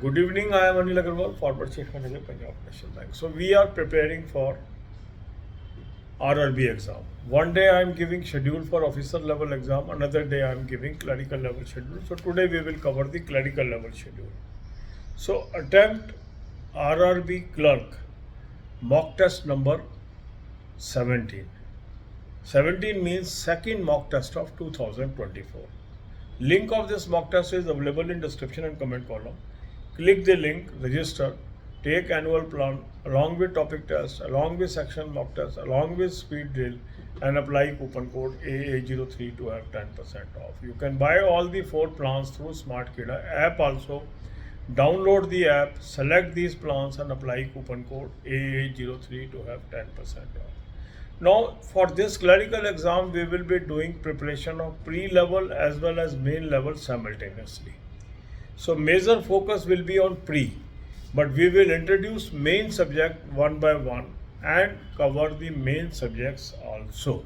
Good evening, I am Anil Agarwal, former Chief Manager, Punjab National Bank. So we are preparing for RRB exam. One day I am giving schedule for officer level exam, another day I am giving clerical level schedule. So today we will cover the clerical level schedule. So attempt RRB clerk mock test number 17. 17 means second mock test of 2024. Link of this mock test is available in description and comment column. Click the link, register, take annual plan along with topic test, along with section mock test, along with speed drill, and apply coupon code AA03 to have 10% off. You can buy all the 4 plans through Smart Kida app also. Download the app, select these plans and apply coupon code AA03 to have 10% off. Now, for this clerical exam, we will be doing preparation of pre-level as well as main level simultaneously. So, major focus will be on pre, but we will introduce main subject one by one and cover the main subjects also.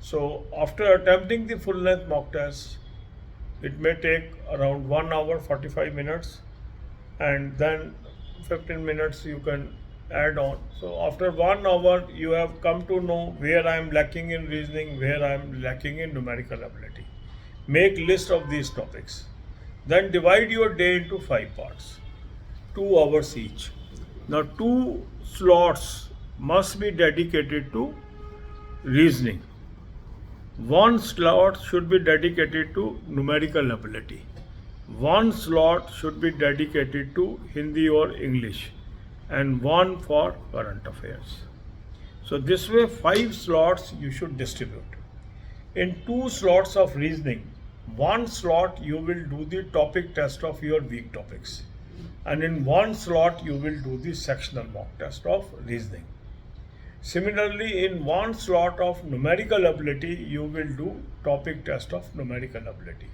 So, after attempting the full-length mock test, it may take around 1 hour 45 minutes, and then 15 minutes you can add on. So after 1 hour you have come to know where I am lacking in reasoning, where I am lacking in numerical ability. Make list of these topics. Then divide your day into 5 parts, 2 hours each. Now 2 slots must be dedicated to reasoning. 1 slot should be dedicated to numerical ability. 1 slot should be dedicated to Hindi or English, and 1 for current affairs. So this way 5 slots you should distribute. In 2 slots of reasoning, 1 slot you will do the topic test of your weak topics, and in 1 slot you will do the sectional mock test of reasoning. Similarly, in 1 slot of numerical ability, you will do topic test of numerical ability.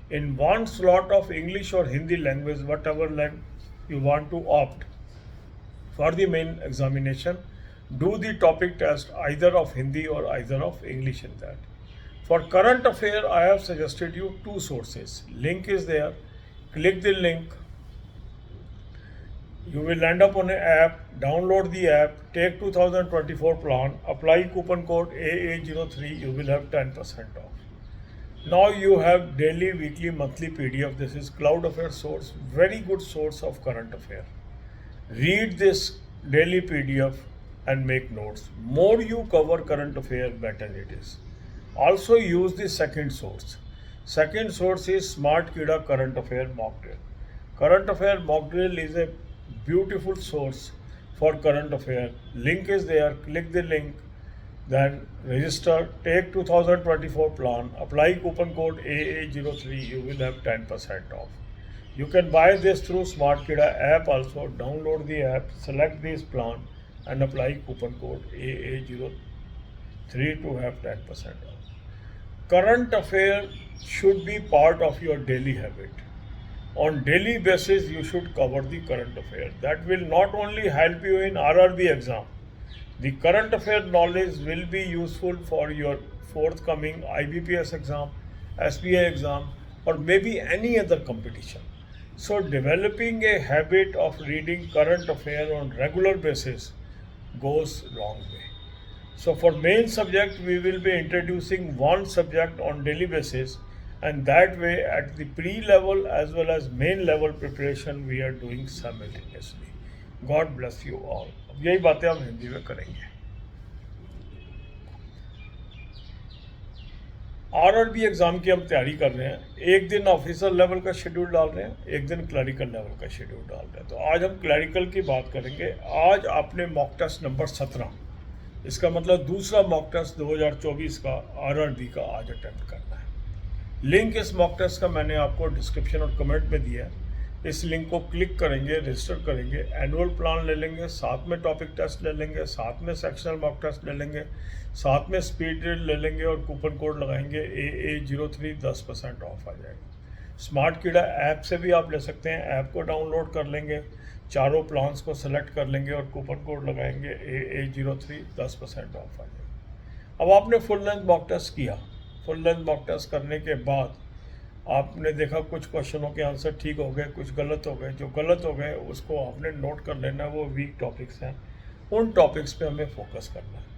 In 1 slot of English or Hindi language, whatever language you want to opt for the main examination, do the topic test either of Hindi or either of English in that. For current affair, I have suggested you 2 sources. Link is there. Click the link. You will end up on an app, download the app, take 2024 plan, apply coupon code AA03, you will have 10% off. Now you have daily, weekly, monthly PDF. This is Cloud Affair source, very good source of current affair. Read this daily PDF and make notes. More you cover current affair, better it is. Also use the second source. Second source is Smart Kida Current Affair Mock Drill. Current Affair Mock Drill is a beautiful source for current affair. Link is there. Click the link, then register, take 2024 plan, apply coupon code AA03, you will have 10% off. You can buy this through Smart Kida app also. Download the app, select this plan and apply coupon code AA03 to have 10% off. Current affair should be part of your daily habit. On daily basis you should cover the current affair. That will not only help you in RRB exam, the current affair knowledge will be useful for your forthcoming IBPS exam, SBI exam, or maybe any other competition. So developing a habit of reading current affair on regular basis goes long way. So for main subject we will be introducing 1 subject on daily basis, and that way at the pre-level as well as main level preparation we are doing simultaneously. God bless you all. अब यही बातें हम हिंदी में करेंगे. RRB exam की हम तैयारी कर रहे हैं. एक दिन ऑफिसर लेवल का शेड्यूल डाल रहे हैं, एक दिन क्लरिकल लेवल का शेड्यूल डाल रहे हैं. तो आज हम क्लरिकल की बात करेंगे. आज आपने मॉक टेस्ट नंबर 17, इसका मतलब दूसरा मॉक टेस्ट 2024 का RRB का आज अटेम्प्ट करना है. लिंक इस मॉक टेस्ट का मैंने आपको डिस्क्रिप्शन और कमेंट में दिया है. इस लिंक को क्लिक करेंगे, रजिस्टर करेंगे, एनुअल प्लान ले लेंगे, साथ में टॉपिक टेस्ट ले लेंगे, साथ में सेक्शनल मॉक टेस्ट ले लेंगे, साथ में स्पीड ड्रिल ले लेंगे और कूपन कोड लगाएंगे AA03, 10% ऑफ आ जाएगा. स्मार्ट कीड़ा ऐप से भी आप ले सकते हैं. ऐप को डाउनलोड कर लेंगे, चारों प्लान्स को सेलेक्ट कर लेंगे और कूपन कोड लगाएंगे AA03, 10% ऑफ आ जाएगा. अब आपने फुल लेंथ मॉक टेस्ट किया. फुल लेंथ मॉक टेस्ट करने के बाद आपने देखा कुछ क्वेश्चनों के आंसर ठीक हो गए, कुछ गलत हो गए। जो गलत हो गए उसको आपने नोट कर लेना, वो वीक टॉपिक्स हैं, उन टॉपिक्स पे हमें फोकस करना है।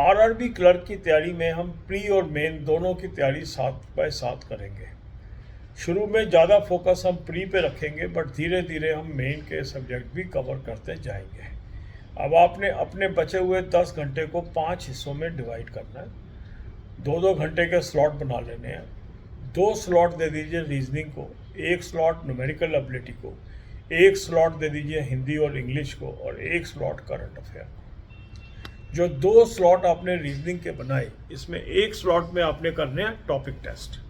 आरआरबी क्लर्क की तैयारी में हम प्री और मेन दोनों की तैयारी साथ बाय साथ करेंगे। शुरू में ज़्यादा फोकस हम प्री पे रखेंगे, बट धीरे धीरे हम मेन के सब्जेक्ट भी कवर करते जाएंगे। अब आपने अपने बचे हुए 10 घंटे को 5 हिस्सों में डिवाइड करना है। 2-2 घंटे के स्लॉट बना लेने हैं। 2 स्लॉट दे दीजिए रीजनिंग को, 1 स्लॉट न्यूमेरिकल एबिलिटी को, 1 स्लॉट दे दीजिए हिंदी और इंग्लिश को, और 1 स्लॉट करंट अफेयर को। जो 2 स्लॉट आपने रीजनिंग के बनाए, इसमें 1 स्लॉट में आपने करने हैं टॉपिक टेस्ट।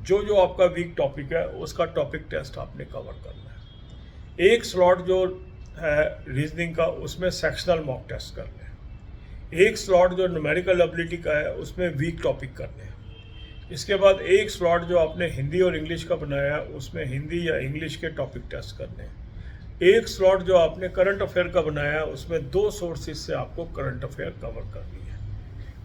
जो जो आपका वीक टॉपिक है उसका टॉपिक टेस्ट आपने कवर करना है। 1 स्लॉट जो है रीजनिंग का, उसमें सेक्शनल मॉक टेस्ट करने हैं। 1 स्लॉट जो न्यूमेरिकल एबिलिटी का है उसमें वीक टॉपिक करने हैं। इसके बाद 1 स्लॉट जो आपने हिंदी और इंग्लिश का बनाया है उसमें हिंदी या इंग्लिश के टॉपिक टेस्ट करने हैं। 1 स्लॉट जो आपने करंट अफेयर का बनाया है उसमें 2 सोर्सेज से आपको करंट अफेयर कवर करनी है।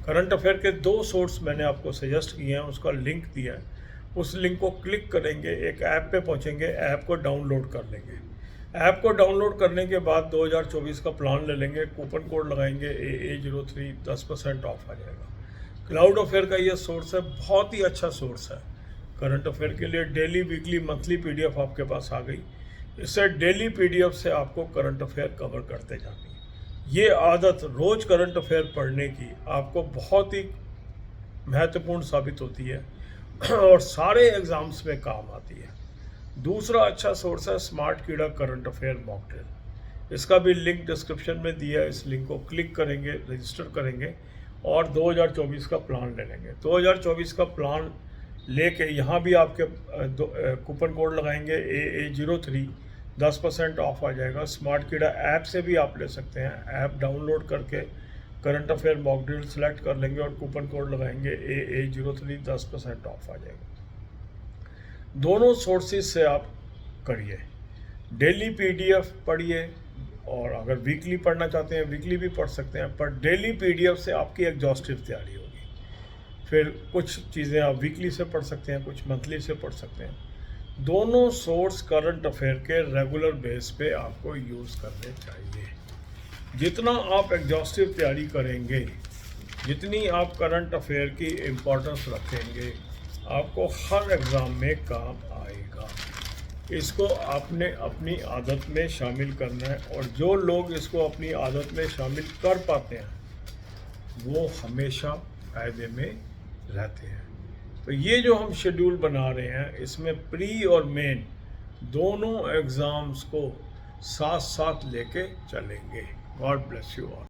करंट अफेयर के 2 सोर्स मैंने आपको सजेस्ट किए हैं, उसका लिंक दिया है। उस लिंक को क्लिक करेंगे, एक ऐप पे पहुंचेंगे, ऐप को डाउनलोड कर लेंगे। ऐप को डाउनलोड करने के बाद 2024 का प्लान ले लेंगे, कूपन कोड लगाएंगे AA03, 10% ऑफ आ जाएगा। क्लाउड अफेयर का ये सोर्स है, बहुत ही अच्छा सोर्स है करंट अफेयर के लिए। डेली, वीकली, मंथली PDF आपके पास आ गई। इससे डेली PDF से आपको करंट अफेयर कवर करते जानी है। ये आदत रोज करंट अफेयर पढ़ने की आपको बहुत ही महत्वपूर्ण साबित होती है और सारे एग्जाम्स में काम आती है। दूसरा अच्छा सोर्स है स्मार्ट कीड़ा करंट अफेयर मॉक ड्रिल। इसका भी लिंक डिस्क्रिप्शन में दिया है। इस लिंक को क्लिक करेंगे, रजिस्टर करेंगे और 2024 का प्लान ले लेंगे। 2024 का प्लान लेके यहाँ भी आपके कूपन कोड लगाएंगे AA03, 10% ऑफ आ जाएगा। स्मार्ट कीड़ा ऐप से भी आप ले सकते हैं। ऐप डाउनलोड करके current affair mock drill select कर लेंगे और कूपन कोड लगाएंगे AA03, 10% ऑफ आ जाएगा। दोनों सोर्सेज से आप करिए। डेली PDF पढ़िए, और अगर वीकली पढ़ना चाहते हैं वीकली भी पढ़ सकते हैं, पर डेली PDF से आपकी एग्जॉस्टिव तैयारी होगी। फिर कुछ चीज़ें आप वीकली से पढ़ सकते हैं, कुछ मंथली से पढ़ सकते हैं। दोनों सोर्स करंट अफेयर के रेगुलर बेस पे आपको यूज़ करने चाहिए। जितना आप एग्जॉस्टिव तैयारी करेंगे, जितनी आप करंट अफेयर की इम्पोर्टेंस रखेंगे, आपको हर एग्ज़ाम में काम आएगा। इसको आपने अपनी आदत में शामिल करना है, और जो लोग इसको अपनी आदत में शामिल कर पाते हैं वो हमेशा फ़ायदे में रहते हैं। तो ये जो हम शेड्यूल बना रहे हैं, इसमें प्री और मेन दोनों एग्ज़ाम्स को साथ साथ लेके चलेंगे। God bless you all.